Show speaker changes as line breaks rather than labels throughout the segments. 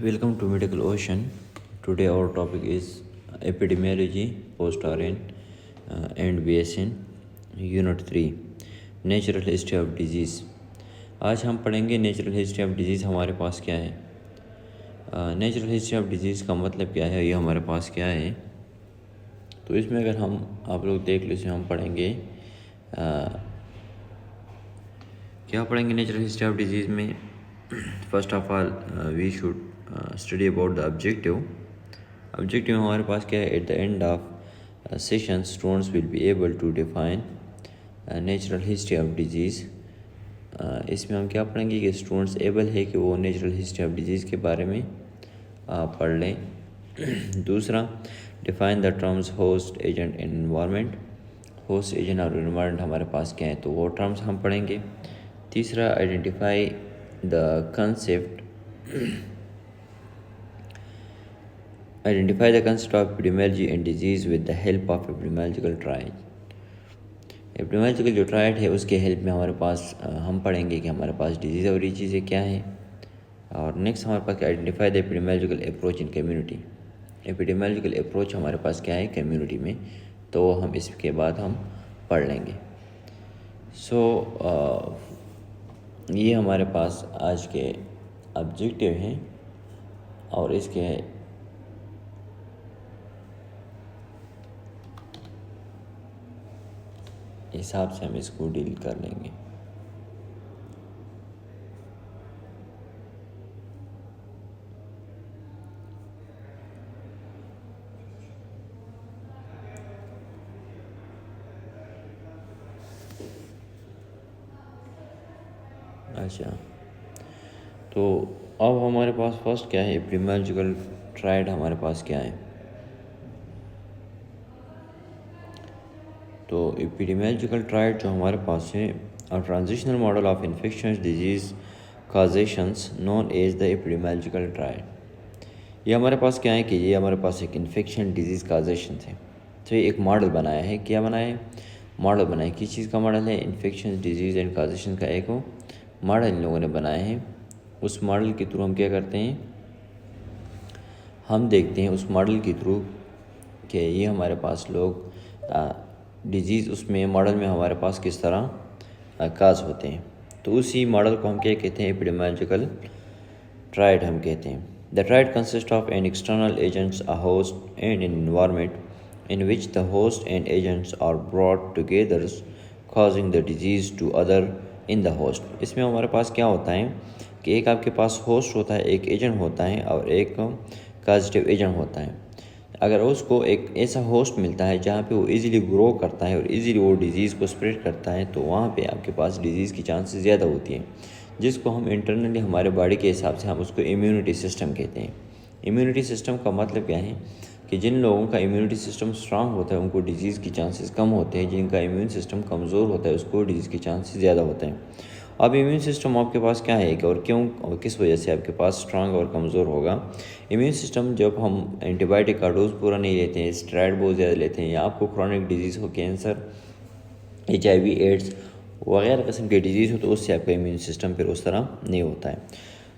Welcome to Medical Ocean. Today our topic is epidemiology, post-RN and BSN, Unit 3, Natural History of Disease. आज हम पढ़ेंगे natural history of disease हमारे पास क्या है। नेचुरल हिस्ट्री ऑफ डिजीज़ का मतलब क्या है, ये हमारे पास क्या है। तो इसमें अगर हम आप लोग देख लो, इसमें हम पढ़ेंगे क्या पढ़ेंगे नेचुरल हिस्ट्री ऑफ डिजीज़ में। First of all we should study about the objective हमारे पास क्या है। At the end of session students will be able to define natural history of disease. इसमें हम क्या पढ़ेंगे कि स्टूडेंट्स एबल है कि वो नेचुरल हिस्ट्री ऑफ डिजीज़ के बारे में पढ़ लें। दूसरा, define the terms host, agent and environment. Host, agent और एनवायरनमेंट हमारे पास क्या है, तो वो टर्म्स हम पढ़ेंगे। तीसरा, identify the concept of epidemiology and disease with the help of epidemiological trial. Epidemiological जो ट्रायल है उसके हेल्प में हमारे पास हम पढ़ेंगे कि हमारे पास डिजीज़ और ये चीज़ें क्या हैं। और नेक्स्ट हमारे पास identify the epidemiological approach in community. Epidemiological approach हमारे पास क्या है कम्युनिटी में, तो हम इसके बाद हम पढ़ लेंगे। ये हमारे पास आज के ऑब्जेक्टिव हैं और इसके हिसाब से हम इसको डील कर लेंगे। अच्छा, तो अब हमारे पास फर्स्ट क्या है, एपिडेमियोलॉजिकल ट्रायल हमारे पास क्या है। तो एपिडेमियोलॉजिकल ट्रायल जो हमारे पास है, transitional model of infections disease causations known as the epidemiological trial. ये हमारे पास क्या है कि ये हमारे पास एक इन्फेक्शन डिजीज़ काजेशन है। तो ये एक मॉडल बनाया है। क्या बनाया है? मॉडल बनाया है। किस चीज़ का मॉडल है? इन्फेक्शन डिजीज़ एंड काजेशन का एक मॉडल इन लोगों ने बनाया है। उस मॉडल के थ्रू हम क्या करते हैं, हम देखते हैं उस मॉडल के थ्रू कि ये हमारे पास लोग डिजीज़ उसमें मॉडल में हमारे पास किस तरह काज होते हैं। तो उसी मॉडल को हम क्या कहते हैं, एपिडेमियोलॉजिकल ट्रायल हम कहते हैं। The triad consists of an external agents, a host, and an environment in which the host and agents are brought together, causing the disease to other in the host। इसमें हमारे पास क्या होता है कि एक आपके पास होस्ट होता है, एक एजेंट होता है और एक काजिटिव एजेंट होता है। अगर उसको एक ऐसा होस्ट मिलता है जहाँ पे वो इजीली ग्रो करता है और इजीली वो डिज़ीज़ को स्प्रेड करता है, तो वहाँ पे आपके पास डिज़ीज़ की चांसेस ज़्यादा होती हैं, जिसको हम इंटरनली हमारे बॉडी के हिसाब से हम उसको इम्यूनिटी सिस्टम कहते हैं। इम्यूनिटी सिस्टम का मतलब क्या है कि जिन लोगों का इम्यूनिटी सिस्टम स्ट्रांग होता है उनको डिजीज़ की चांसेस कम होते हैं, जिनका इम्यून सिस्टम कमज़ोर होता है उसको डिजीज़ के चांसेस ज़्यादा होते हैं। अब इम्यून सिस्टम आपके पास क्या है कि और क्यों और किस वजह से आपके पास स्ट्रांग और कमज़ोर होगा। इम्यून सिस्टम जब हम एंटीबायोटिक का डोज पूरा नहीं लेते हैं, स्टेरॉइड बहुत ज़्यादा लेते हैं, या आपको क्रॉनिक डिजीज़ हो, कैंसर, HIV, एड्स वगैरह किस्म के डिजीज़ हो, तो उससे आपका इम्यून सिस्टम फिर उस तरह नहीं होता है।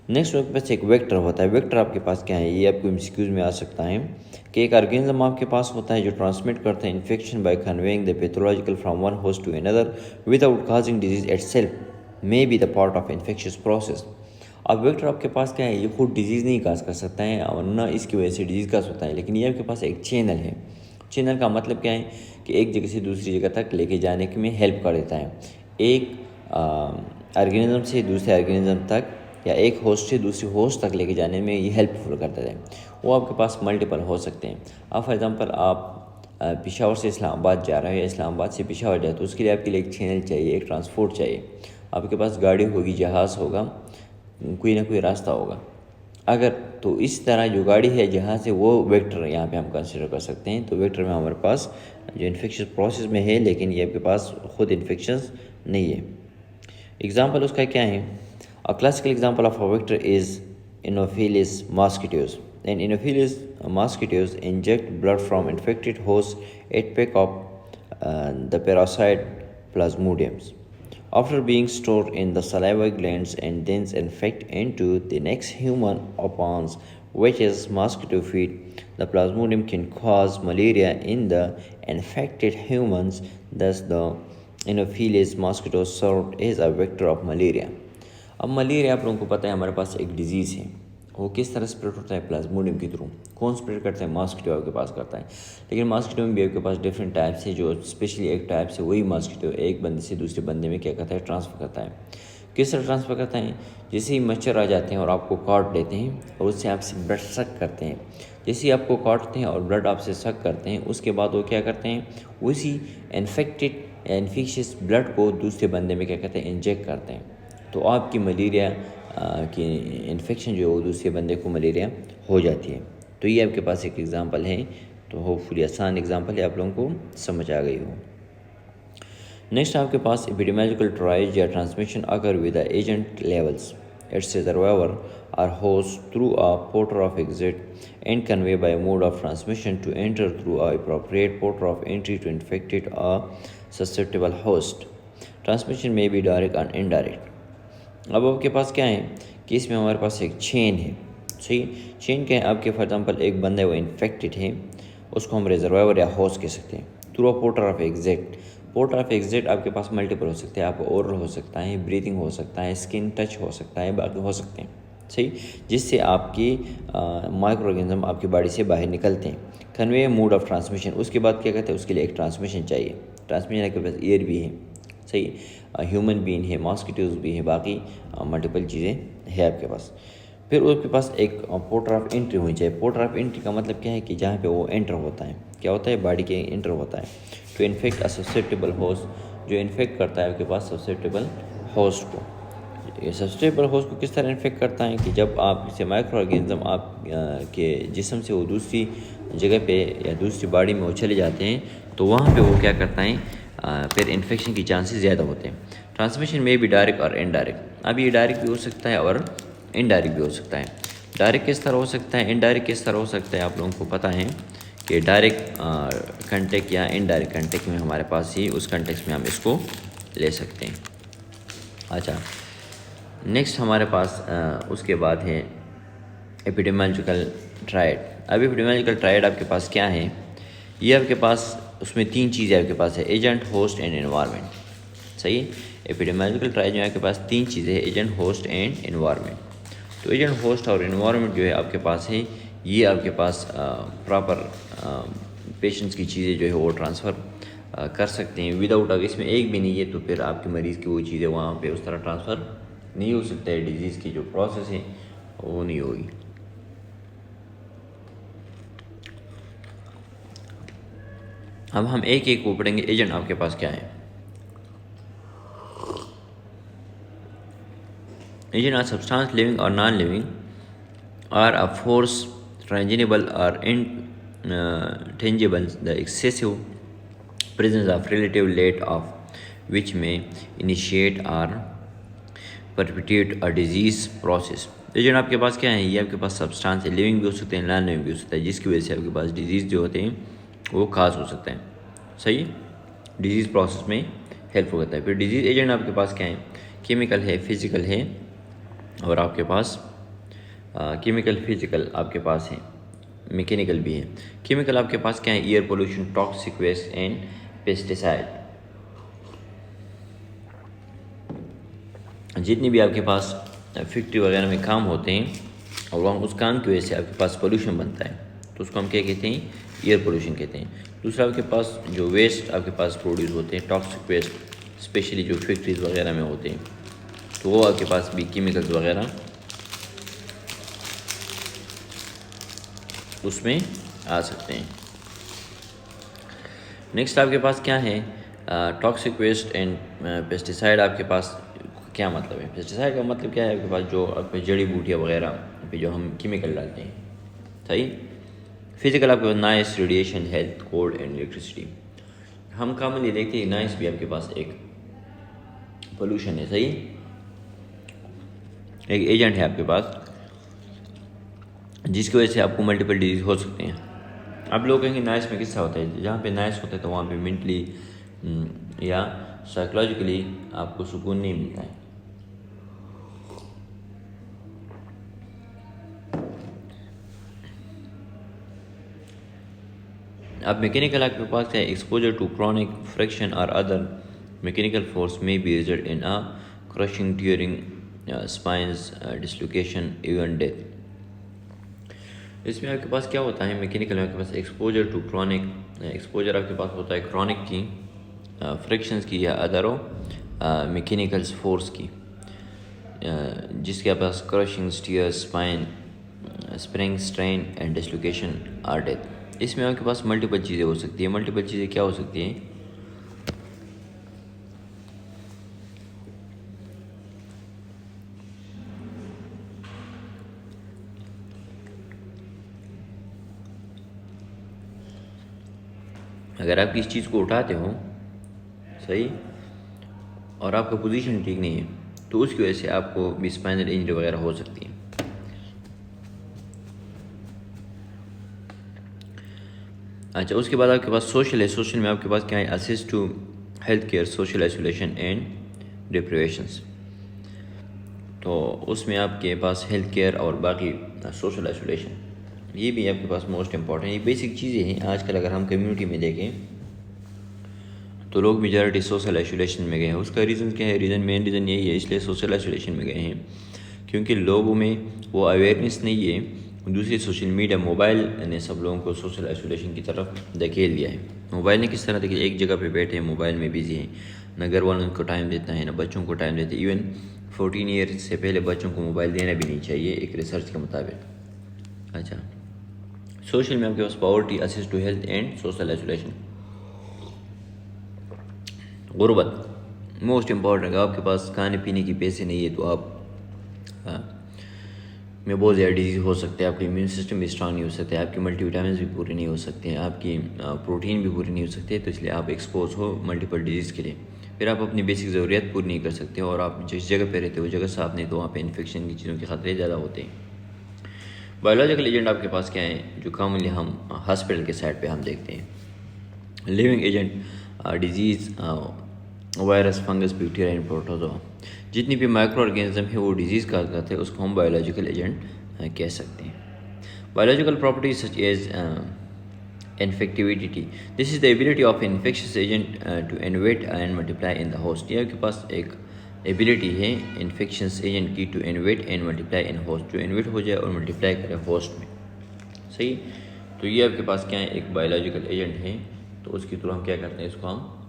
नेक्स्ट आपके पास एक वेक्टर होता है। वेक्टर आपके पास क्या है, ये आपको MCQs में आ सकता है कि एक ऑर्गेनिज्म आपके पास होता है जो ट्रांसमिट करता है infection by conveying the pathological from one host to another without causing disease itself may be the part of infectious process. अब वेक्टर आपके पास क्या है, ये खुद डिजीज़ नहीं काज कर सकता है और ना इसकी वजह से डिजीज़ काज होता है, लेकिन ये आपके पास एक चैनल है। चैनल का मतलब क्या है कि एक जगह से दूसरी जगह तक लेके जाने में हेल्प कर देता है। एक ऑर्गेनिज्म से दूसरे ऑर्गेनिज्म तक या एक होस्ट से दूसरी होस्ट तक लेके जाने में ये हेल्पफुल करता है। वो आपके पास मल्टीपल हो सकते हैं। अब फॉर एग्जांपल आप पेशावर से इस्लामाबाद जा रहे हो या इस्लामाबाद से पेशावर जाए, तो उसके लिए आपके लिए एक चैनल चाहिए, एक ट्रांसपोर्ट चाहिए। आपके पास गाड़ी होगी, जहाज़ होगा, कोई ना कोई रास्ता होगा। अगर तो इस तरह जो गाड़ी है जहाँ से वो वेक्टर यहाँ पे हम कंसिडर कर सकते हैं। तो वेक्टर में हमारे पास जो इन्फेक्शन प्रोसेस में है, लेकिन ये आपके पास खुद इन्फेक्शन नहीं है। एग्जाम्पल उसका क्या है, a classical example of a vector is Anopheles mosquitoes. And Anopheles mosquitoes inject blood from infected host at peak of the parasite plasmodiums. after being stored in the salivary glands and then infect into the next human upon which is mosquito feed. The plasmodium can cause malaria in the infected humans. Thus, the Anopheles mosquito served as a vector of malaria. अब malaria आप लोगों को पता है हमारे पास एक disease है, वो किस तरह स्प्रेड होता है? प्लाज्मोडियम के थ्रू। कौन स्प्रेड करता है? मॉस्किटो आपके पास करता है। लेकिन मॉस्किटो में भी आपके पास डिफरेंट टाइप्स है, जो स्पेशली एक टाइप से वही मॉस्किटो एक बंदे से दूसरे बंदे में क्या करता है? ट्रांसफ़र करता है। किस तरह ट्रांसफ़र करता है? जैसे ही मच्छर आ जाते हैं और आपको काट लेते हैं और उससे आपसे ब्लड सक करते हैं, जैसे ही आपको काटते हैं और ब्लड आपसे सक करते हैं, उसके बाद वो क्या करते हैं? उसी इन्फेक्टेड इन्फेक्शियस ब्लड को दूसरे बंदे में क्या करते हैं? इंजेक्ट करते हैं। तो आपकी मलेरिया की इन्फेक्शन जो है वो दूसरे बंदे को मलेरिया हो जाती है। तो ये आपके पास एक एग्ज़ाम्पल है, तो होपफुली आसान एग्ज़ाम्पल है, आप लोगों को समझ आ गई हो। नेक्स्ट आपके पास एपिडेमियोलॉजिकल ट्रायज या ट्रांसमिशन अगर with the agent levels its survivor or host through a porter of exit and convey by mode of transmission to enter through a appropriate porter of entry to infected a susceptible host. Transmission में be direct and indirect. अब आपके पास क्या है कि इसमें हमारे पास एक चेन है, सही। चेन क्या है? आपके फॉर एग्जांपल एक बंदा है वो इन्फेक्टेड है, उसको हम रिजर्वायर या होस्ट कह सकते हैं, through a porter of exit. Porter of exit आपके पास मल्टीपल हो सकते हैं, आपको ओरल हो सकता है, ब्रीथिंग हो सकता है, स्किन टच हो सकता है, बाकी हो सकते हैं, सही, जिससे आपकी माइक्रो ऑर्गेनिज्म आपकी बॉडी से बाहर निकलते हैं। कन्वे मोड ऑफ ट्रांसमिशन, उसके बाद क्या कहते हैं? उसके लिए एक ट्रांसमिशन चाहिए। ट्रांसमिशन आपके पास एयर भी है, सही, ह्यूमन बीन है, मॉस्किटोज़ भी है, बाकी मल्टीपल चीज़ें है आपके पास। फिर उसके पास एक पोर्टर ऑफ एंट्री होनी चाहिए। पोर्टर ऑफ एंट्री का मतलब क्या है कि जहाँ पे वो एंटर होता है, क्या होता है? बॉडी के एंटर होता है to infect a susceptible host, जो इन्फेक्ट करता है आपके पास ससेप्टेबल होस्ट को। ये ससेप्टेबल होस्ट को किस तरह इन्फेक्ट करता है कि जब आप इसे माइक्रो ऑर्गेनिज्म आप के जिस्म से वो दूसरी जगह पे या दूसरी बॉडी में वो चले जाते हैं, तो वहाँ पे वो क्या करता है? फिर इन्फेक्शन की चांसेस ज़्यादा होते हैं। ट्रांसमिशन में भी डायरेक्ट और इनडायरेक्ट। अब ये डायरेक्ट भी हो सकता है और इनडायरेक्ट भी हो सकता है। डायरेक्ट किस तरह हो सकता है, इनडायरेक्ट किस तरह हो सकता है? आप लोगों को पता है कि डायरेक्ट कंटेक्ट या इनडायरेक्ट कंटेक्ट में हमारे पास ही उस कंटेक्ट में हम इसको ले सकते हैं। अच्छा, नेक्स्ट हमारे पास उसके बाद है एपिडेमियोलॉजिकल ट्रायड। अब एपिडेमियोलॉजिकल ट्रायड आपके पास क्या है? ये आपके पास उसमें तीन चीज़ें आपके पास है, एजेंट, होस्ट एंड एनवायरनमेंट, सही। एपिडेमियोलॉजिकल ट्रायड जो आपके पास तीन चीज़ें हैं, एजेंट, होस्ट एंड एनवायरनमेंट। तो एजेंट, होस्ट और एनवायरनमेंट जो है आपके पास है, ये आपके पास प्रॉपर पेशेंट्स की चीज़ें जो है वो ट्रांसफ़र कर सकते हैं विदाउट, अगर इसमें एक भी नहीं है तो फिर आपके मरीज़ की वो चीज़ें वहाँ पे उस तरह ट्रांसफ़र नहीं हो सकता है, डिजीज़ की जो प्रोसेस है वो नहीं होगी। अब हम एक एक को पढ़ेंगे। एजेंट आपके पास क्या है? एजेंट आर सब्सटेंस लिविंग और non living or a force tangible और intangible. The excessive presence of relative rate of which may initiate or perpetuate a disease process. Agent आपके पास क्या है? ये आपके पास सब्सटेंस है, लिविंग भी हो सकते हैं, नॉन लिविंग भी हो सकता है, जिसकी वजह से आपके पास डिजीज़ जो होते हैं वो खास हो सकते हैं, सही, डिजीज़ प्रोसेस में हेल्प करता है। फिर डिजीज़ एजेंट आपके पास क्या है? केमिकल है, फिजिकल है, और आपके पास केमिकल, फिजिकल आपके पास है, मैकेनिकल भी है। केमिकल आपके पास क्या है? Air pollution, toxic waste and pesticide. जितनी भी आपके पास फैक्ट्री वगैरह में काम होते हैं और वहाँ उस काम की वजह से आपके पास पोल्यूशन बनता है, तो उसको हम क्या कहते हैं? एयर पोल्यूशन कहते हैं। दूसरा आपके पास जो वेस्ट आपके पास प्रोड्यूस होते हैं, टॉक्सिक वेस्ट, स्पेशली जो फैक्ट्रीज वगैरह में होते हैं, तो वो आपके पास भी केमिकल्स वगैरह उसमें आ सकते हैं। नेक्स्ट आपके पास क्या है? Toxic waste and pesticide. आपके पास क्या मतलब है? पेस्टिसाइड का मतलब क्या है? आपके पास जो आपके जड़ी बूटियाँ वगैरह पे जो हम केमिकल डालते हैं, सही। फिजिकल आपके पास noise, radiation, health, cold and electricity. हम कॉमनली देखते हैं नॉइस भी आपके पास एक पोल्यूशन है, सही, एक एजेंट है आपके पास जिसकी वजह से आपको मल्टीपल डिजीज हो सकते हैं। आप लोग कहेंगे नॉइस में किस्सा होता है, जहाँ पे नॉइस होता है तो वहाँ पे मेंटली या साइकोलॉजिकली आपको सुकून नहीं मिलता है। अब मैकेनिकल आपके पास है एक्सपोजर टू क्रॉनिक फ्रिक्शन और अदर मैकेनिकल फोर्स में B result in a crushing during spines dislocation even death. इसमें आपके पास क्या होता है, मैकेनिकल में आपके पास एक्सपोजर टू क्रॉनिक, एक्सपोजर आपके पास होता है क्रॉनिक की, फ्रिक्शंस की या अदरों मैकेनिकल फोर्स की, जिसके पास crushing steer spine spring strain and dislocation or death. इसमें आपके पास मल्टीपल चीज़ें हो सकती हैं। मल्टीपल चीज़ें क्या हो सकती हैं? अगर आप किसी चीज़ को उठाते हो सही और आपका पोजीशन ठीक नहीं है तो उसकी वजह से आपको भी स्पाइनल इंजरी वगैरह हो सकती है। अच्छा, उसके बाद आपके पास सोशल है। सोशल में आपके पास क्या है? असिस्ट to health care social isolation and deprivations. तो उसमें आपके पास हेल्थ केयर और बाकी सोशल आइसोलेशन, ये भी आपके पास मोस्ट इम्पॉर्टेंट, ये बेसिक चीज़ें हैं। आजकल अगर हम कम्युनिटी में देखें तो लोग मेजॉरिटी सोशल आइसोलेशन में गए हैं। उसका रीज़न क्या है? मेन रीज़न यही है, इसलिए सोशल आइसोलेशन में गए हैं क्योंकि लोगों में वो अवेयरनेस नहीं है। दूसरी सोशल मीडिया, मोबाइल ने सब लोगों को सोशल आइसोलेशन की तरफ धकेल दिया है। मोबाइल ने किस तरह देखिए, एक जगह पे बैठे हैं, मोबाइल में बिजी हैं, न घर वालों को टाइम देता है, न बच्चों को टाइम देते। इवन 14 ईयर से पहले बच्चों को मोबाइल देना भी नहीं चाहिए एक रिसर्च के मुताबिक। अच्छा, सोशल में आपके पास पॉवर्टी, असिस्ट to health and social isolation. गुर्बत मोस्ट इम्पॉर्टेंट है। आपके पास खाने पीने की पैसे नहीं है तो आप में बहुत ज़्यादा डिजीज़ हो सकते हैं। आपका इम्यून सिस्टम भी स्ट्रांग नहीं हो सकते, आपकी मल्टीविटामिन भी पूरी नहीं हो सकते हैं, आपकी प्रोटीन भी पूरी नहीं हो सकती है, तो इसलिए आप एक्सपोज हो मल्टीपल डिजीज़ के लिए। फिर आप अपनी बेसिक ज़रूरियात पूरी नहीं कर सकते और आप जिस जगह पे रहते हो वो जगह साफ नहीं, तो वहाँ पे इन्फेक्शन की चीज़ों के ख़तरे ज़्यादा होते हैं। बायोलॉजिकल एजेंट आपके पास क्या है जो कॉमनली हम हॉस्पिटल के साइड पे हम देखते हैं? Living agent, disease, virus, fungus, bacteria and protozoa. जितनी भी माइक्रो ऑर्गेनिज्म है वो डिजीज़ का करते हैं, उसको हम बायोलॉजिकल एजेंट कह सकते हैं। Biological properties such as infectivity, this is the ability of infectious agent to invade and multiply in the host. ये आपके पास एक एबिलिटी है इन्फेक्शियस एजेंट की to invade and multiply in host, जो इन्वेट हो जाए और मल्टीप्लाई करे होस्ट में। सही, तो ये आपके पास क्या है? एक बायोलॉजिकल एजेंट है। तो उसके थ्रू हम क्या करते हैं? इसको हम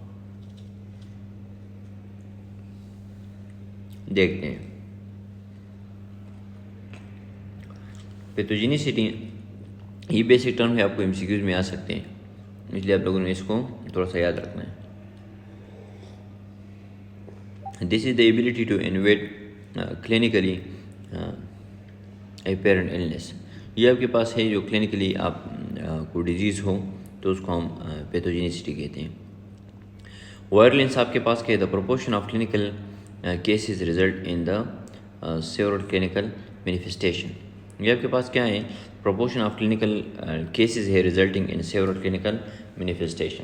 देखते हैं। पैथोजेनिसिटी, ये बेसिक टर्म है, आपको एमसीक्यूज में आ सकते हैं, इसलिए आप लोगों ने इसको थोड़ा सा याद रखना है। This is the ability to invade clinically apparent illness. ये आपके पास है जो क्लिनिकली आप को डिजीज़ हो तो उसको हम पैथोजेनिसिटी कहते हैं। वायरलेंस आपके पास क्या है? The proportion of clinical cases result in the several clinical manifestation. ये आपके पास क्या है? प्रोपोर्शन ऑफ क्लिनिकल केसेस है resulting in several clinical manifestation.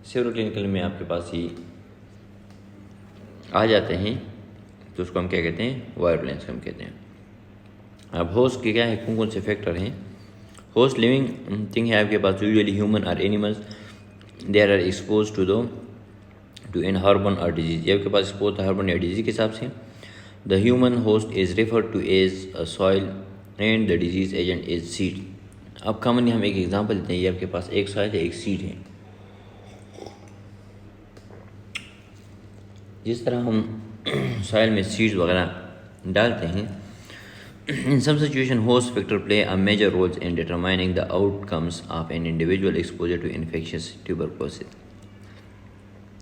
Several clinical में आपके पास ही आ जाते हैं, तो उसको हम क्या कहते हैं? वायरलेंस हम कहते हैं। अब होस्ट के क्या है? कौन कौन से फैक्टर हैं? होस्ट लिविंग थिंग है आपके पास, यूजुअली ह्यूमन और animals, they are expose to an harbour और डिजीज। ये आपके पास एक्सपोज हार्बन या डिजीज के हिसाब से। The human host is referred to as soil and the disease agent is seed. अब कॉमनली हम एक एग्जांपल देते हैं, ये आपके पास एक सॉइल है, एक सीड है। जिस तरह हम सॉइल में सीड्स वगैरह डालते हैं, in some situation host factor play a major role in determining the outcomes of an individual exposure to infectious tuberculosis।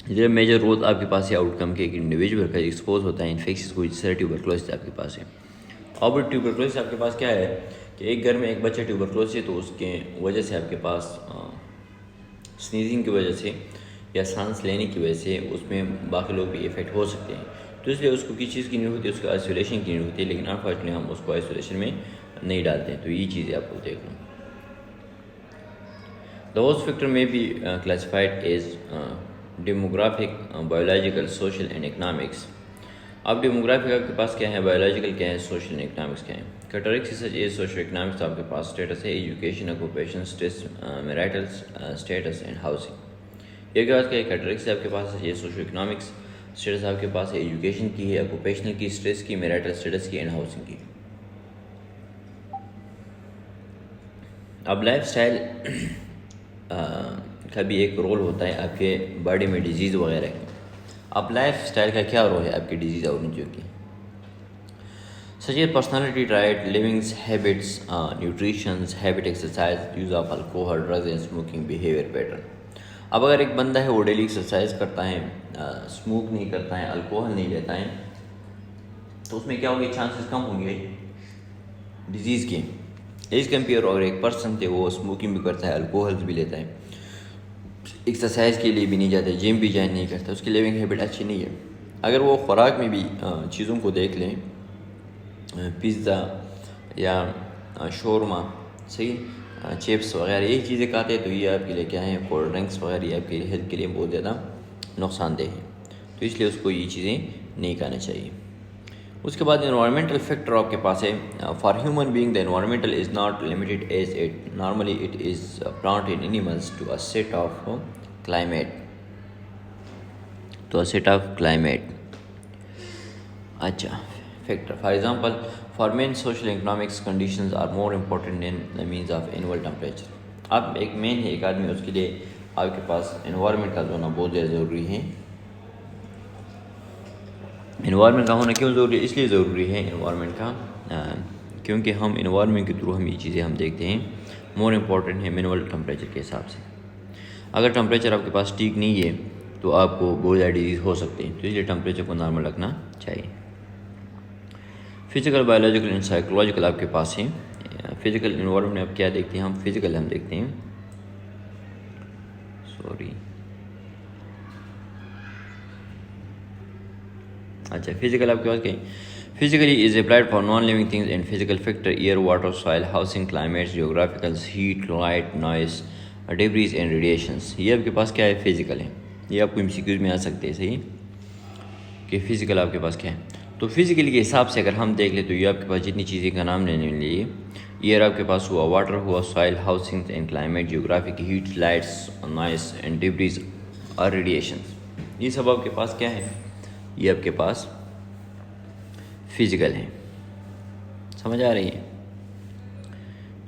जो मेजर रोल आपके पास है आउटकम के, एक इंडिविजुअल का एक्सपोज होता है इन्फेक्शियस को, जिस तरह ट्यूबरक्लोसिस आपके पास है। अब ट्यूबरक्लोसिस आपके पास क्या है कि एक घर में एक बच्चा ट्यूबरक्लोसिस है, तो उसके वजह से आपके पास स्नीजिंग की वजह से या सांस लेने की वजह से उसमें बाकी लोग भी इफेक्ट हो सकते हैं। तो इसलिए उसको किस चीज़ की नीड होती है? उसको आइसोलेशन की नीड होती है, लेकिन अनफॉर्चुनेटली हम उसको आइसोलेशन में नहीं डालते हैं। तो ये चीज़ें आपको देखना। द होस्ट फैक्टर में भी classified as demographic, biological, social and economics. अब डेमोग्राफिक आपके पास क्या है, बायोलॉजिकल क्या है, सोशल एंड इकनॉमिक्स क्या है। Characteristics such as social economics आपके पास स्टेटस है, education, occupation, stress, marital status and housing. ये के बाद क्या है, कैरेक्टरिस्टिक्स आपके पास है, ये सोशल इकनॉमिक्स। स्टेटस आपके पास है, एजुकेशन की है, ऑक्यूपेशनल की, स्ट्रेस की, मैरिटल स्टेटस की एंड हाउसिंग की। अब लाइफ स्टाइल का भी एक रोल होता है आपके बॉडी में डिजीज़ वगैरह की। अब लाइफ स्टाइल का क्या रोल है आपकी डिजीज़ और जो की, such as personality trait, livings habits, nutritions, habit, exercise, use of alcohol, drugs and smoking, behaviour pattern. अब अगर एक बंदा है वो डेली एक्सरसाइज करता है, स्मोक नहीं करता है, अल्कोहल नहीं लेता है, तो उसमें क्या होंगे, चांसेस कम होंगे डिजीज़ के। एज कम्पेयर अगर एक पर्सन थे वो स्मोकिंग भी करता है, अल्कोहल भी लेता है, एक्सरसाइज के लिए भी नहीं जाता, जिम भी ज्वाइन नहीं करता, उसकी लिविंग हैबिट अच्छी नहीं है। अगर वो खुराक में भी चीज़ों को देख लें, पिज़्ज़ा या शोरमा, सही, चिप्स वगैरह यही चीज़ें खाते हैं, तो ये आपके लिए क्या है, कोल्ड ड्रिंक्स वगैरह ये आपके हेल्थ के लिए बहुत ज़्यादा नुकसानदेह है, तो इसलिए उसको ये चीज़ें नहीं खाना चाहिए। उसके बाद इन्वायरमेंटल फैक्टर आपके पास है, for human being the environmental is not limited as it normally it is plant in animals to a set of climate, तो अ सेट ऑफ क्लाइमेट। अच्छा, factor for example for men social economics conditions are more important than the means of annual temperature. अब एक main है एक आदमी, उसके लिए आपके पास इन्वायरमेंट का होना बहुत ज़्यादा ज़रूरी है। इन्वायरमेंट का होना क्यों ज़रूरी है, इसलिए ज़रूरी है इन्वायरमेंट का क्योंकि हम इन्वायरमेंट के थ्रू हम ये चीज़ें हम देखते हैं, मोर इम्पोर्टेंट है मिनिमल टेम्परेचर के हिसाब से। अगर टेम्परेचर आपके पास ठीक नहीं है तो आपको बहुत ज़्यादा डिजीज़ हो सकते हैं, तो इसलिए टेम्परेचर को नॉर्मल रखना चाहिए। फिजिकल, बायोलॉजिकल एंड साइकोलॉजिकल आपके पास है। फिजिकल इन्वायरमेंट में आप क्या देखते हैं, हम फिजिकल हम देखते हैं, अच्छा फिजिकल आपके पास क्या है, physically is applied for non living things and physical factor air, water, soil, housing, climate, geographical, heat, light, noise, debris and radiations. ये आपके पास क्या है, फिजिकल है। ये आपको एमसीक्यूज में आ सकते हैं, सही कि फिजिकल आपके पास क्या है। तो फिजिकली के हिसाब से अगर हम देख ले तो ये आपके पास जितनी चीज़ें का नाम लेने लिए, एयर आपके पास हुआ, वाटर हुआ, soil, housing and climate, geographic, heat, lights, noise and debris और रेडिएशंस, ये सब आपके पास क्या है, ये आपके पास फिजिकल है। समझ आ रही है।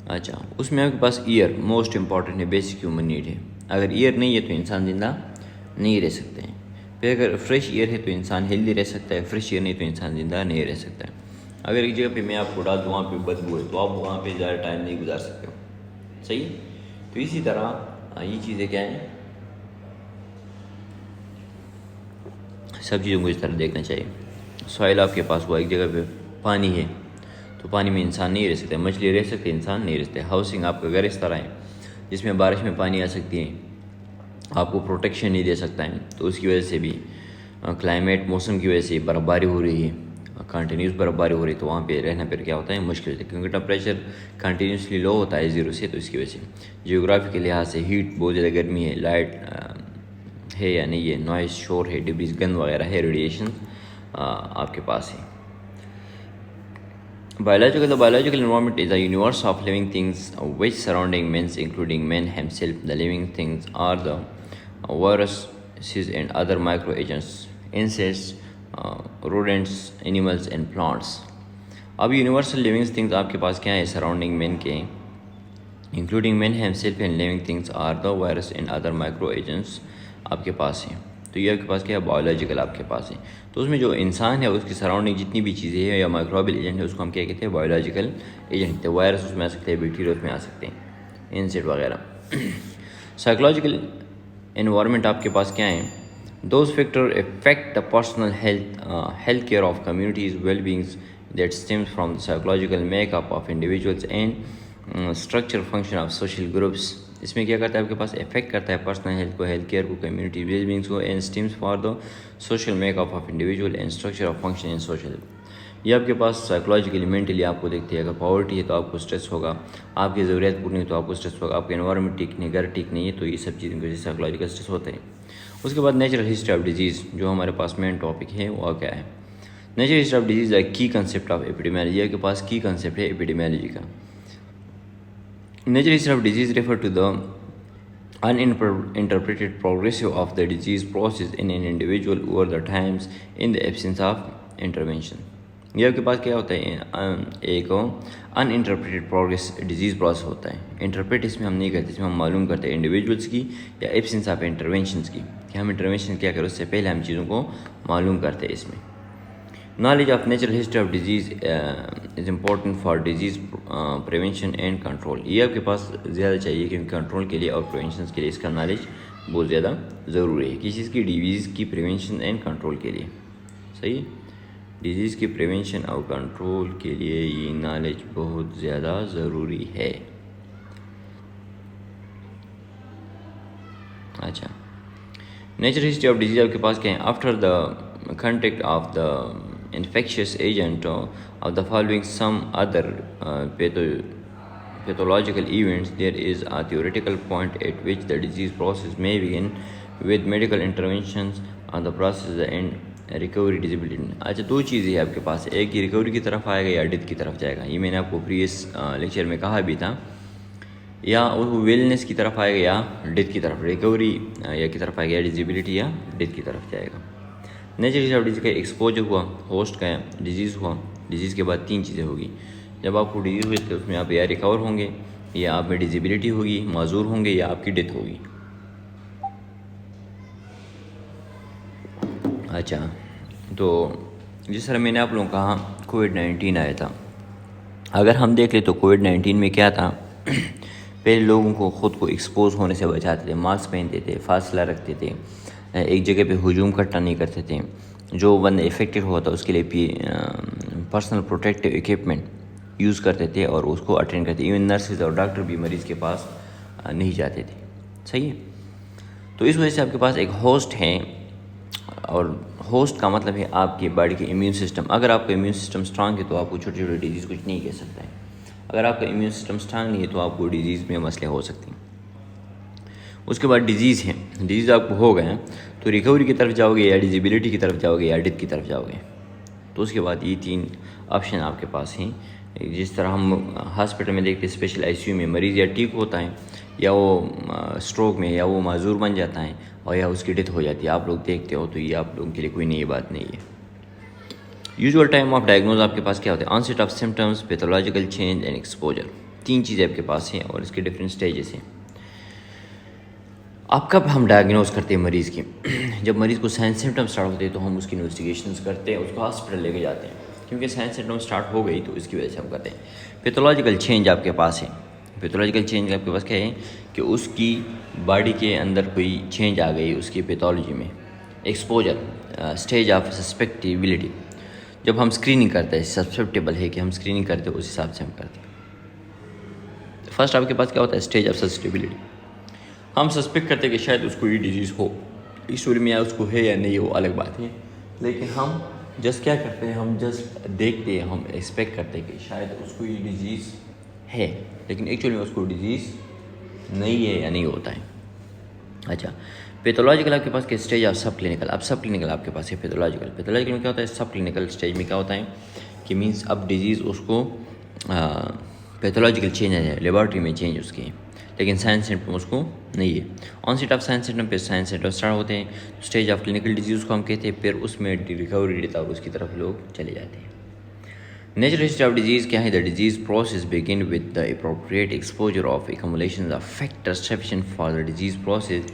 अच्छा, उसमें आपके पास ईयर मोस्ट इम्पॉर्टेंट है, बेसिक ह्यूमन नीड है। अगर ईयर नहीं है तो इंसान जिंदा नहीं रह सकते हैं। फिर अगर फ्रेश ईयर है तो इंसान हेल्दी रह सकता है, फ्रेश ईयर नहीं तो इंसान जिंदा नहीं रह सकता है। अगर एक जगह पे मैं आपको डाल दूँ वहाँ पे बदबू है तो आप वहाँ पे ज़्यादा टाइम नहीं गुजार सकते हो, सही। तो इसी तरह ये चीज़ें क्या हैं, सब चीज़ों को इस तरह देखना चाहिए। सॉइल आपके पास हुआ, एक जगह पे पानी है तो पानी में इंसान नहीं रह सकते, मछली रह सकते, इंसान नहीं रह सकते। हाउसिंग आपका घर इस तरह है जिसमें बारिश में पानी आ सकती है, आपको प्रोटेक्शन नहीं दे सकता है, तो उसकी वजह से भी क्लाइमेट, मौसम की वजह से बर्फ़बारी हो रही है, कंटिन्यूस बर्फ़बारी हो रही है, तो वहाँ पे रहना फिर क्या होता है, मुश्किल है, क्योंकि टेम्परेचर कंटिन्यूसली लो होता है 0 से, तो इसकी वजह से जियोग्राफी के लिहाज से हीट, बहुत ज़्यादा गर्मी है, लाइट है या नहीं है, नॉइस, शोर है, डिब्रीज, गंद वगैरह है, रेडिएशन आपके पास है। Biological, the biological environment is a universe of living things which surrounding men, including man himself. The living things are the viruses and other microagents, insects, rodents, animals and plants. अब universal living things आपके पास क्या है, surrounding man के, including man himself and living things are the virus and other micro agents आपके पास है। तो ये आपके पास क्या है, बायोलॉजिकल आपके पास है। तो उसमें जो इंसान है उसकी सराउंडिंग जितनी भी चीज़ें हैं या माइक्रोबियल एजेंट है उसको हम क्या कहते हैं, बायोलॉजिकल एजेंट कहते हैं। वायरस उसमें आ सकते हैं, बैक्टीरिया उसमें आ सकते हैं, इंसेक्ट वगैरह। साइकोलॉजिकल एनवायरनमेंट आपके पास क्या है, those factor affect the personal health care of communities, well beings that stems from the psychological makeup of individuals and structure function of social groups. इसमें क्या करता है, आपके पास इफेक्ट करता है पर्सनल हेल्थ को, हेल्थ केयर को, कम्युनिटी वेलबींग्स को, and stems for the social makeup of individual and structure of function in social. ये आपके पास साइकोलॉजिकली मेंटली आपको देखते हैं। अगर पॉवर्टी है तो आपको स्ट्रेस होगा, आपकी ज़रूरियात पूरी नहीं तो आपको स्ट्रेस होगा, आपका एनवायरनमेंट ठीक नहीं, घर ठीक नहीं है, तो ये सब चीज़ों की वजह से साइकोलॉजिकल स्ट्रेस होते हैं। उसके बाद नेचुरल हिस्ट्री ऑफ डिजीज़, जो हमारे पास मेन टॉपिक है वो क्या है। नेचुरल हिस्ट्री ऑफ डिजीज़ है की कंसेप्ट ऑफ एपिडेमियोलॉजी। आपके पास की कंसेप्ट है एपिडेमियोलॉजी का। Natural history of disease refer to the uninterpreted progressive of the disease process in an individual over the times in the absence of intervention। ये आपके पास क्या होता है, एक अनइंटरप्रेटेड प्रोग्रेस डिजीज़ प्रोसेस होता है। इंटरप्रेट इसमें हम नहीं करते, इसमें हम मालूम करते हैं इंडिविजुअल्स की या एब्सेंस ऑफ इंटरवेंशंस की, कि हम इंटरवेंशन क्या करें, उससे पहले हम चीज़ों को मालूम करते हैं। इसमें knowledge of natural history of disease is important for disease prevention and control. ये आपके पास ज़्यादा चाहिए, क्योंकि कंट्रोल के लिए और प्रिवेंशन के लिए इसका नॉलेज बहुत ज़्यादा ज़रूरी है। किसी चीज़ की डिजीज़ की प्रिवेंशन एंड कंट्रोल के लिए, सही है, डिजीज़ की प्रिवेंशन और कंट्रोल के लिए ये नॉलेज बहुत ज़्यादा ज़रूरी है। अच्छा, नेचुरल हिस्ट्री ऑफ डिजीज़ आपके पास क्या है। After the contact of the infectious agent of the following some other pathological events, there is a theoretical point at which the disease process may begin with medical interventions on the process and recovery disability। अच्छा, दो चीज़ें हैं आपके पास, एक ही recovery की तरफ आएगा या डेथ की तरफ जाएगा। ये मैंने आपको प्रीवियस लेक्चर में कहा भी था, या वो वेलनेस की तरफ आएगा या डेथ की तरफ, रिकवरी या की तरफ आएगा या डिसेबिलिटी या डेथ की तरफ जाएगा। नेचुरल हिस्ट्री ऑफ डिजीज़ का एक्सपोजर हुआ, होस्ट का डिजीज़ हुआ, डिजीज़ के बाद तीन चीज़ें होगी। जब आपको डिजीज़ हुई तो उसमें आप या रिकवर होंगे, या आप में डिसेबिलिटी होगी, माजूर होंगे, या आपकी डेथ होगी। अच्छा, तो जिस तरह मैंने आप लोगों को कहा कोविड-19 आया था, अगर हम देख ले तो कोविड-19 में क्या था, पहले लोगों को ख़ुद को एक्सपोज होने से बचाते थे, मास्क पहनते थे, फासला रखते थे, एक जगह पे हुजूम इकट्ठा नहीं करते थे, जो बंदा इफेक्टेड हुआ था उसके लिए पर्सनल प्रोटेक्टिव इक्विपमेंट यूज़ करते थे और उसको अटेंड करते। इवन नर्सेज और डॉक्टर भी मरीज़ के पास नहीं जाते थे, सही है। तो इस वजह से आपके पास एक होस्ट है, और होस्ट का मतलब है आपकी बॉडी के इम्यून सिस्टम। अगर आपका इम्यून सिस्टम स्ट्रांग है तो आपको छोटी छोटी डिजीज़ कुछ नहीं कह सकता है। अगर आपका इम्यून सिस्टम स्ट्रांग नहीं है तो आपको डिजीज़ में मसले हो सकते हैं। उसके बाद डिजीज़ है, डिजीज़ आपको हो गए तो रिकवरी की तरफ जाओगे, या डिसेबिलिटी की तरफ जाओगे, या डेथ की तरफ जाओगे। तो उसके बाद ये तीन ऑप्शन आपके पास हैं। जिस तरह हम हॉस्पिटल में देखते हैं, स्पेशल आईसीयू में मरीज़ या ठीक होता है, या वो स्ट्रोक में, या वो माजूर बन जाता है, और या उसकी डेथ हो जाती है। आप लोग देखते हो, तो ये आप लोगों के लिए कोई नई बात नहीं है। यूजुअल टाइम ऑफ डायग्नोज आपके पास क्या होता है, onset of symptoms, pathological change and exposure. तीन चीज़ें आपके पास हैं और इसके डिफरेंट स्टेजेस हैं। अब कब हम डायग्नोज करते हैं मरीज़ की, जब मरीज़ को साइन सिम्टम स्टार्ट होते हैं तो हम उसकी इन्वेस्टिगेशंस करते हैं, उसको हॉस्पिटल लेके जाते हैं, क्योंकि साइन सिम्टम स्टार्ट हो गई तो इसकी वजह से हम करते हैं। पैथोलॉजिकल चेंज आपके पास है। पैथोलॉजिकल चेंज आपके पास क्या है कि उसकी बॉडी के अंदर कोई चेंज आ गई उसकी पैथोलॉजी में। एक्सपोजर, स्टेज ऑफ सस्पेक्टिबिलिटी, जब हम स्क्रीनिंग करते हैं, सस्पेक्टेबल है कि हम स्क्रीनिंग करते हैं, उस हिसाब से हम करते हैं। फर्स्ट आपके पास क्या होता है, स्टेज ऑफ सस्पेक्टिबिलिटी। हम सस्पेक्ट करते हैं कि शायद उसको ये डिजीज़ हो, ईश्वर में या उसको है या नहीं, वो अलग बात है, लेकिन हम जस्ट क्या करते हैं, हम जस्ट देखते हैं, हम एक्सपेक्ट करते हैं कि शायद उसको ये डिजीज़ है, लेकिन एक्चुअली में उसको डिजीज़ नहीं है या नहीं होता है। अच्छा, पैथोलॉजिकल आपके पास के स्टेज ऑफ सब क्लिनिकल। अब सब क्लिनिकल आपके पास है पैथोलॉजिकल। पैथोलॉजिकल में क्या होता है, सब क्लिनिकल स्टेज में क्या होता है कि मीन्स अब डिजीज़ उसको पैथोलॉजिकल चेंज आ जाए, लेबॉर्ट्री में चेंज उसकी, लेकिन साइंस सिम्टम उसको नहीं है। ऑनसेट ऑफ साइंस सिम्टम पे साइंस सिम्टम स्टार्ट होते हैं, स्टेज ऑफ क्लिनिकल डिजीज़ को हम कहते हैं, फिर उसमें रिकवरी डेट और उसकी तरफ लोग चले जाते हैं। नेचुरल हिस्ट्री ऑफ डिजीज़ क्या है, the disease process begin with the appropriate exposure of accumulation of factors sufficient for the disease process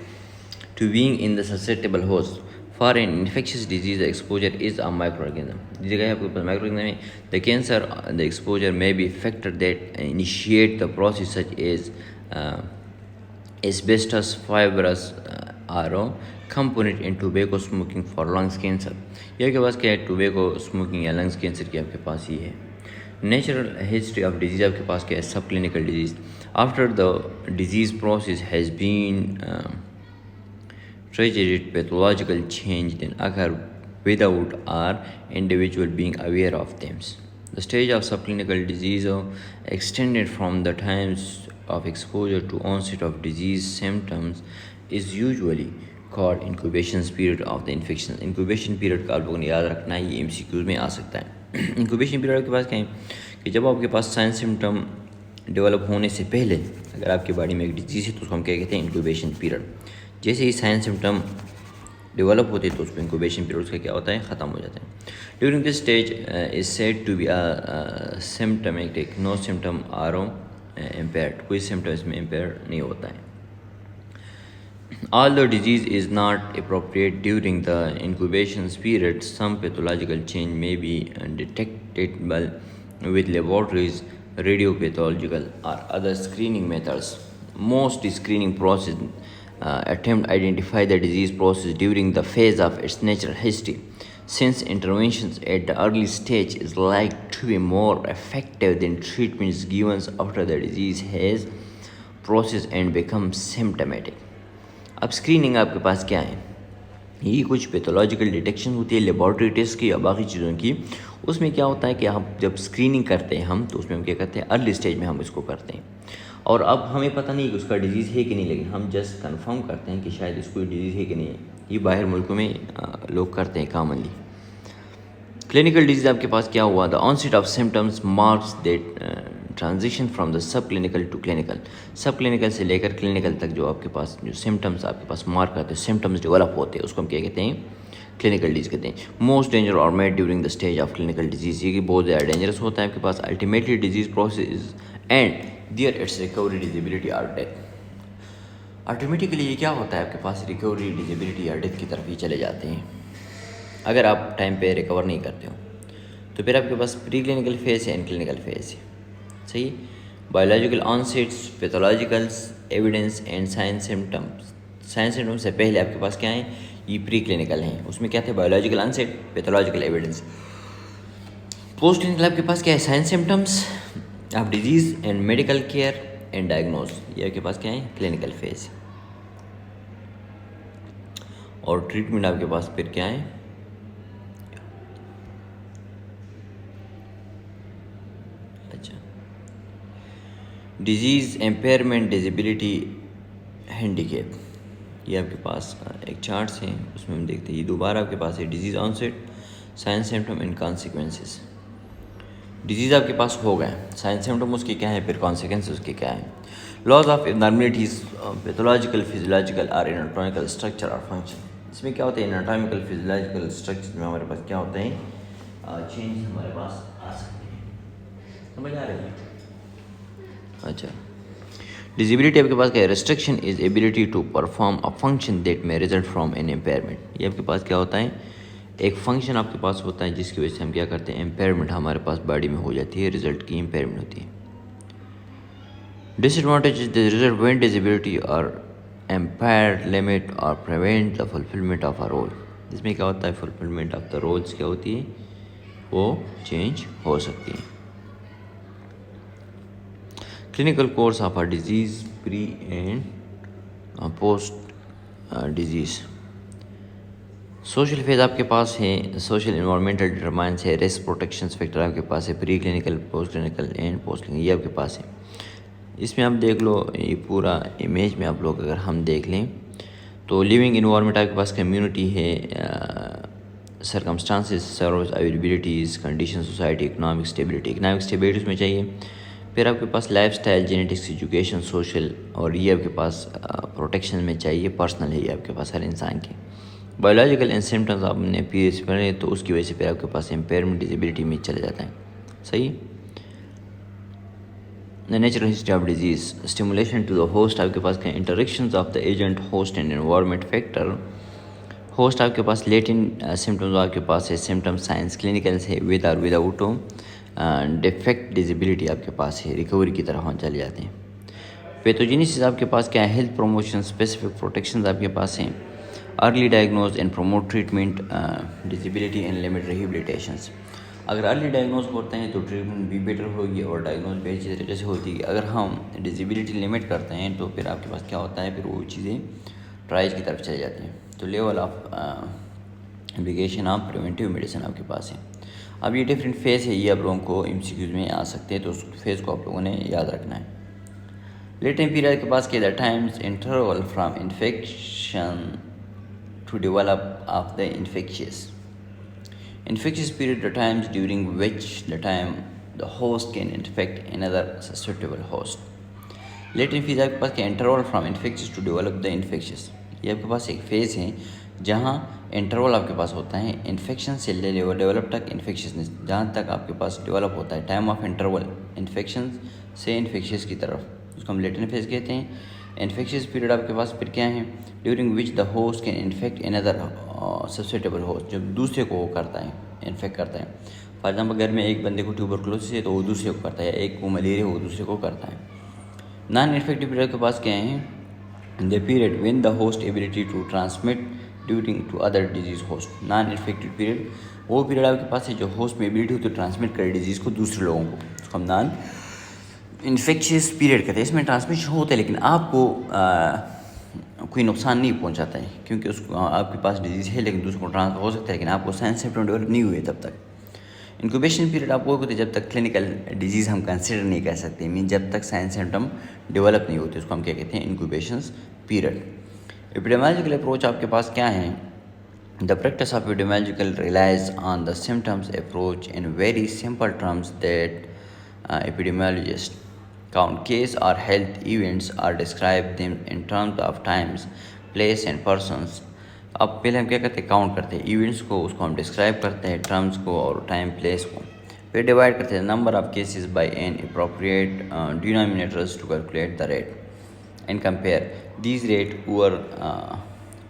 to being in the susceptible host. For an infectious disease, the exposure is a microorganism. दी जगह आपके पास microorganism है. The cancer, the exposure may be factor that initiate the process, such as asbestos, fibrous or component in tobacco smoking for lungs cancer. ये आपके पास क्या है, tobacco smoking या lungs cancer की आपके पास ये है. Natural history of disease आपके पास क्या है, subclinical disease. After the disease process has been triggered pathological change then occur without our individual being aware of them. The stage of subclinical disease extended from the times of exposure to onset of disease symptoms is usually called incubation period of the infection. Incubation period का आप लोगों ने याद रखना है, ये MCQs में आ सकता है. Incubation period आपके पास क्या है कि जब आपके पास साइन सिम्टम डेवलप होने से पहले अगर आपकी बॉडी में एक डिजीज़ है तो उसको हम क्या कहते हैं, इंक्यूबेशन पीरियड. जैसे ही साइन सिम्टम डेवलप होते हैं तो उसको इंक्यूबेशन पीरियड उसका क्या होता है, ख़त्म हो जाता है. During this stage is said to be symptomatic, no symptom are impaired, कोई सिम्टम इसमें इम्पेयर नहीं होता है. Although disease is not appropriate during the incubation period, some pathological change may be detectable with laboratories, radiopathological or other screening methods. Most screening process attempt identify the disease process during the phase of its natural history. Since interventions at the early stage is likely to be more effective than treatments given after the disease has processed and become symptomatic. अब screening आपके पास क्या है, ये कुछ pathological detection होती है laboratory test की या बाकी चीज़ों की. उसमें क्या होता है कि हम जब स्क्रीनिंग करते हैं हम तो उसमें हम क्या करते हैं, अर्ली स्टेज में हम इसको करते हैं. और अब हमें पता नहीं कि उसका डिजीज़ है कि नहीं, लेकिन हम जस्ट कंफर्म करते हैं कि शायद इसको डिजीज़ है कि नहीं है. ये बाहर मुल्कों में लोग करते हैं कॉमनली. क्लिनिकल डिजीज़ आपके पास क्या हुआ, the onset of symptoms marks that transition from the sub clinical to clinical. Sub clinical से लेकर क्लिनिकल तक जो आपके पास जो सिम्टम्स आपके पास मार्क करते हैं, सिम्टम्स डेवलप होते हैं, उसको हम क्या कहते हैं, क्लिनिकल डिजीज़ कहते हैं. मोस्ट डेंजर और made during the stage of clinical disease, ये कि बहुत ज़्यादा डेंजरस होता है आपके पास. Ultimately disease process and there it's recovery, disability और डेथ. अल्टीमेटिकली ये क्या होता है आपके पास, रिकवरी, डिजेबिलिटी या डेथ की तरफ ही चले जाते हैं अगर आप टाइम पे रिकवर नहीं करते हो. तो फिर आपके पास प्री क्लिनिकल फेज है, इन क्लिनिकल फेज है. सही. Biological onsets, pathologicals evidence and sign symptoms. Sign symptoms से पहले आपके पास क्या है, ये प्री क्लिनिकल हैं. उसमें क्या थे, biological onset, pathological evidence. Post clinical आपके पास क्या है, sign symptoms of disease and medical care and diagnose. ये आपके पास क्या है, क्लिनिकल फेज. और ट्रीटमेंट आपके पास फिर क्या है, डिजीज़, एम्पेयरमेंट, डिजेबिलिटी, हैंडीकेप. ये आपके पास एक चार्ट्स हैं, उसमें हम देखते हैं. ये दोबारा आपके पास है disease onset, sign symptom and consequences. Disease आपके पास हो गए, साइन सिम्टम उसके क्या है, फिर कॉन्सिक्वेंस उसके क्या है. Loss of abnormalities, pathological, physiological और एनाटॉमिकल स्ट्रक्चर और फंक्शन. इसमें क्या होता है, एनाटॉमिकल, फिजियोलॉजिकल स्ट्रक्चर में हमारे पास क्या होते हैं, चेंज हमारे पास आ सकते हैं. समझ आ रही है. अच्छा. डिजेबिलिटी आपके पास क्या है, restriction is ability to perform a function that may result from an impairment. ये आपके पास क्या होता है, एक फंक्शन आपके पास होता है जिसकी वजह से हम क्या करते हैं, एम्पेयरमेंट हमारे पास बॉडी में हो जाती है, रिजल्ट की एम्पेयरमेंट होती है. Disadvantage is the result when disability और एम्पायर लिमिट और prevent the fulfilment of a role. इसमें क्या होता है, फुलफिलमेंट ऑफ द रोल्स क्या होती है, वो चेंज हो सकती है. Clinical course of a disease, pre and post disease. Social phase आपके पास है, सोशल इन्वायरमेंटल डिटरमाइंस है, रिस्क प्रोटेक्शन फैक्टर आपके पास है, pre clinical, post clinical and post clinical, ये आपके पास है. इसमें आप देख लो, ये पूरा इमेज में आप लोग अगर हम देख लें तो लिविंग इन्वायरमेंट आपके पास कम्युनिटी है, circumstances, service availabilities, condition, society, economic stability. Economic stability उसमें चाहिए. फिर आपके पास लाइफस्टाइल, जेनेटिक्स, एजुकेशन, सोशल, और ये आपके पास प्रोटेक्शन में चाहिए, पर्सनल है ये आपके पास हर इंसान के. बायोलॉजिकल एंड सिम्टम्स आपने पीरियड्स पढ़े तो उसकी वजह से फिर आपके पास एम्पेयरमेंट, डिसेबिलिटी में चले जाता है. सही. The natural history of disease, stimulation to the host आपके पास क्या, interactions of the agent, host and environment factor. Host आपके पास लेटेंट सिम्टम्स आपके पास है, सिम्टम्स साइंस क्लिनिकल्स है, विद और विदाउट डिफेक्ट, डिजेबिलिटी आपके पास है, रिकवरी की तरह हम चले जाते हैं. पैथोजेनेसिस आपके पास क्या है, हेल्थ प्रमोशन, स्पेसिफिक प्रोटेक्शन आपके पास हैं, early diagnose and promote treatment, disability and limit rehabilitations. अगर अर्ली डायग्नोज होते हैं तो ट्रीटमेंट भी बेटर होगी और डायग्नोज भी अच्छी तरीके से होती है. अगर हम डिजेबिलिटी लिमिट करते हैं तो फिर आपके पास क्या होता है, फिर वो चीज़ें ट्राइज की तरफ चली जाती हैं. तो level of application of preventive medicine आपके पास है। अब ये डिफरेंट फेज़ है, ये आप लोगों को MCQs में आ सकते हैं, तो उस फेज़ को आप लोगों ने याद रखना है। लेटेंट पीरियड के पास के the times interval from infection to develop of the infectious period, the times during which the time the host can infect another susceptible host. Latent phase आपके पास क्या interval from infectious to develop the infectious, ये आपके पास एक phase है जहाँ interval आपके पास होता है इन्फेक्शन से ले डेवलप तक इन्फेक्शियसनेस, जहाँ तक आपके पास डेवलप होता है टाइम ऑफ इंटरवल इन्फेक्शन से इन्फेक्शियस की तरफ, उसको हम लेटेंट फेज कहते हैं। इन्फेक्शियस पीरियड आपके पास फिर क्या है, during which the host can infect another susceptible host, जब दूसरे को वो करता है इन्फेक्ट करता है। फॉर एग्जाम्पल घर में एक बंदे को ट्यूबरकुलोसिस है तो वो दूसरे को करता है, या एक को मलेरिया वो दूसरे को करता है। नॉन इन्फेक्टिव पीरियड के पास क्या है, the period when the host ability to transmit during to other disease host. Non infective period वो पीरियड आपके पास है जो होस्ट में एबिलिटी हो तो ट्रांसमिट करे डिजीज़ को दूसरे लोगों को, उसको हम नॉन इन्फेक्शियस पीरियड कहते हैं। इसमें ट्रांसमिशन होता है लेकिन आपको कोई नुकसान नहीं पहुंचाता है, क्योंकि उसको आपके पास डिजीज़ है लेकिन दूसरों को ट्रांसफर हो सकता है, लेकिन आपको साइंस सिम्टम डेवलप नहीं हुए तब तक। इंक्यूबेशन पीरियड आपको होते जब तक क्लिनिकल डिजीज़ हम कंसिडर नहीं कर सकते, मीन जब तक साइंस सिम्टम डेवलप नहीं होते, उसको हम क्या कहते हैं, इंक्यूबेशन पीरियड। एपिडेमियोलॉजिकल अप्रोच आपके पास क्या है, the practice of epidemiological relies on the symptoms approach in very simple terms that epidemiologists count case or health events or describe them in terms of times, place and persons। अब पहले हम क्या करते हैं, काउंट करते हैं events को, उसको हम डिस्क्राइब करते हैं टर्म्स को और टाइम प्लेस को, फिर डिवाइड करते हैं number of cases by an appropriate denominators to calculate the rate and compare these rate over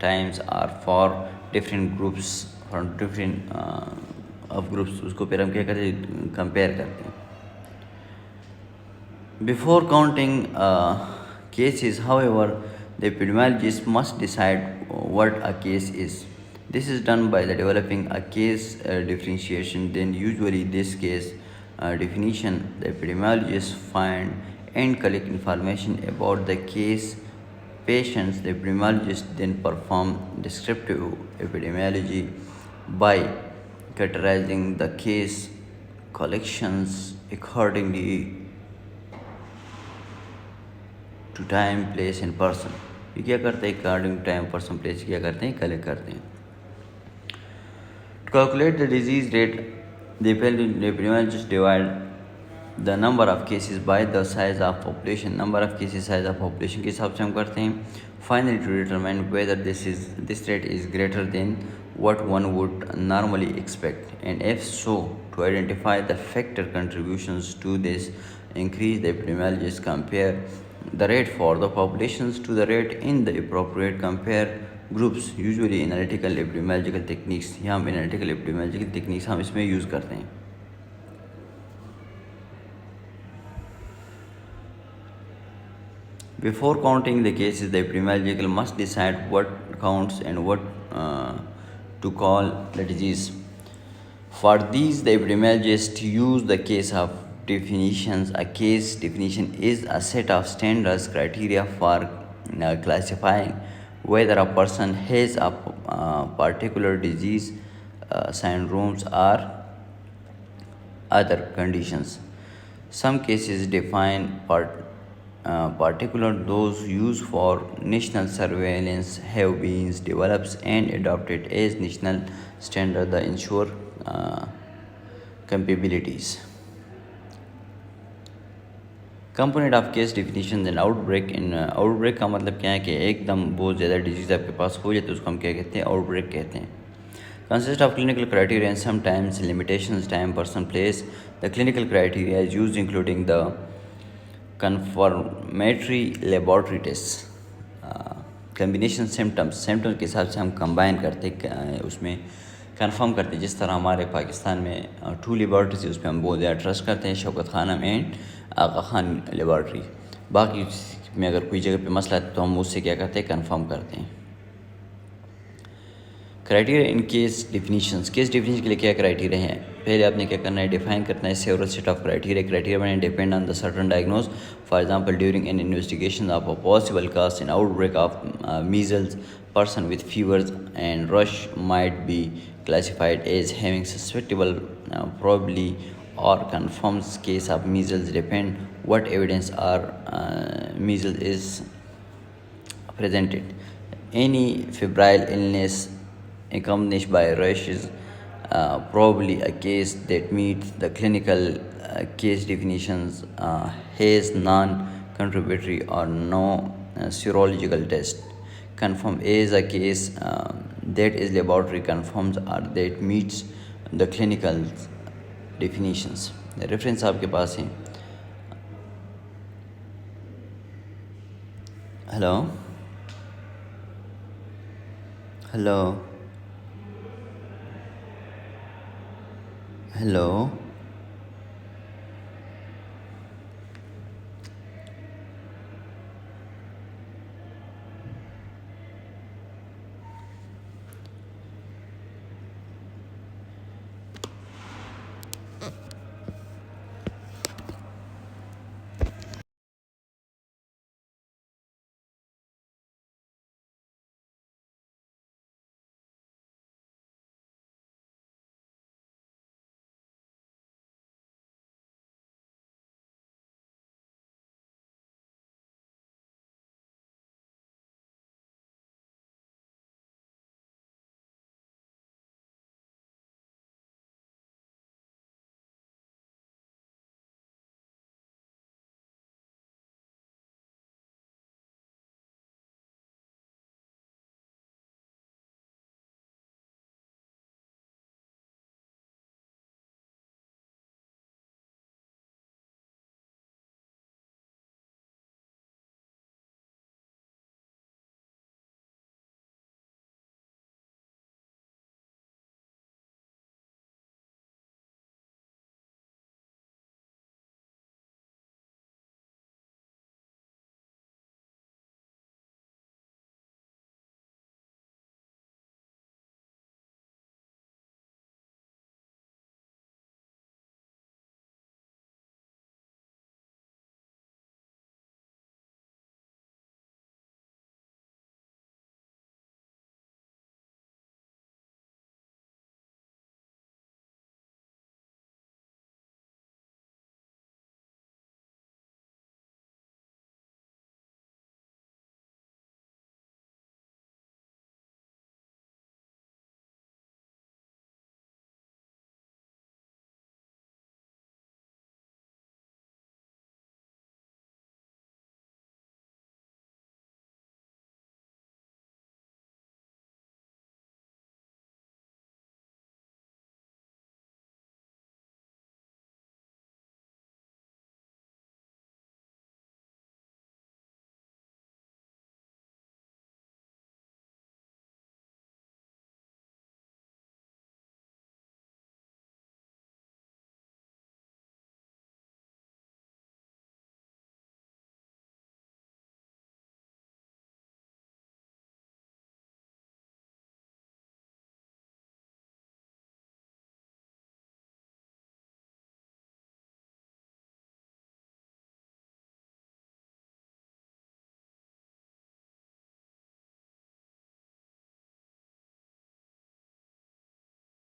times or for different groups for different of groups, उसको फिर हम क्या करते हैं, कंपेयर करते हैं। Before counting cases, however, the epidemiologist must decide what a case is. This is done by the developing a case differentiation. Then, usually, this case definition, the epidemiologist find and collect information about the case patients. The epidemiologist then perform descriptive epidemiology by categorizing the case collections accordingly to time place and person. ये क्या करते हैं, according time person place क्या करते हैं, collect करते हैं। To calculate the disease rate the epidemiologist divide the number of cases by the size of population. Number of cases size of population के हिसाब से हम करते हैं। Finally to determine whether this rate is greater than what one would normally expect, and if so, to identify the factor contributions to this increase, the epidemiologists compare the rate for the populations to the rate in the appropriate compare groups, usually analytical epidemiological techniques। यहाँ हम analytical epidemiological techniques हम इसमें use करते हैं। Before counting the cases, the epidemiological must decide what counts and what to call the disease. For these, the epidemiologists use the case of definitions. A case definition is a set of standards criteria for classifying whether a person has a particular disease, syndromes, or other conditions. Some cases define particular those used for national surveillance have been developed and adopted as national standard that ensure capabilities. Component of case definition and outbreak. In outbreak का मतलब क्या है कि एकदम बहुत ज़्यादा disease आपके पास हो जाए तो उसको हम क्या कहते हैं, आउटब्रेक कहते हैं। Consist of clinical criteria and sometimes limitations time person place. The clinical criteria is use including the confirmatory laboratory tests, combination symptoms के हिसाब से हम कंबाइन करते उसमें कंफर्म करते, जिस तरह हमारे पाकिस्तान में 2 लेबॉर्ट्रीज है, उस पर हम बहुत ज़्यादा ट्रस्ट करते हैं, शौकत खानम एंड आगा खान लेबॉर्ट्री। बाकी में अगर कोई जगह पे मसला है तो हम उससे क्या करते हैं, कंफर्म करते हैं। Criteria in case definitions. Case definition के लिए क्या क्राइटेरिया हैं, पहले आपने क्या करना है, डिफाइन करना है सेवरल सेट ऑफ क्राइटेरिया मैंने depend on the certain diagnose. For example during an investigation of a possible cause in outbreak of measles, person with fevers and rush might be
classified as having susceptible, probably, or confirms case of measles depend what evidence or measles is presented. Any febrile illness accompanied by rash is probably a case that meets the clinical case definitions, has non-contributory or no serological test. Confirm is a case that is laboratory confirms or that meets the clinical definitions. Reference आपके पास है. Hello hello hello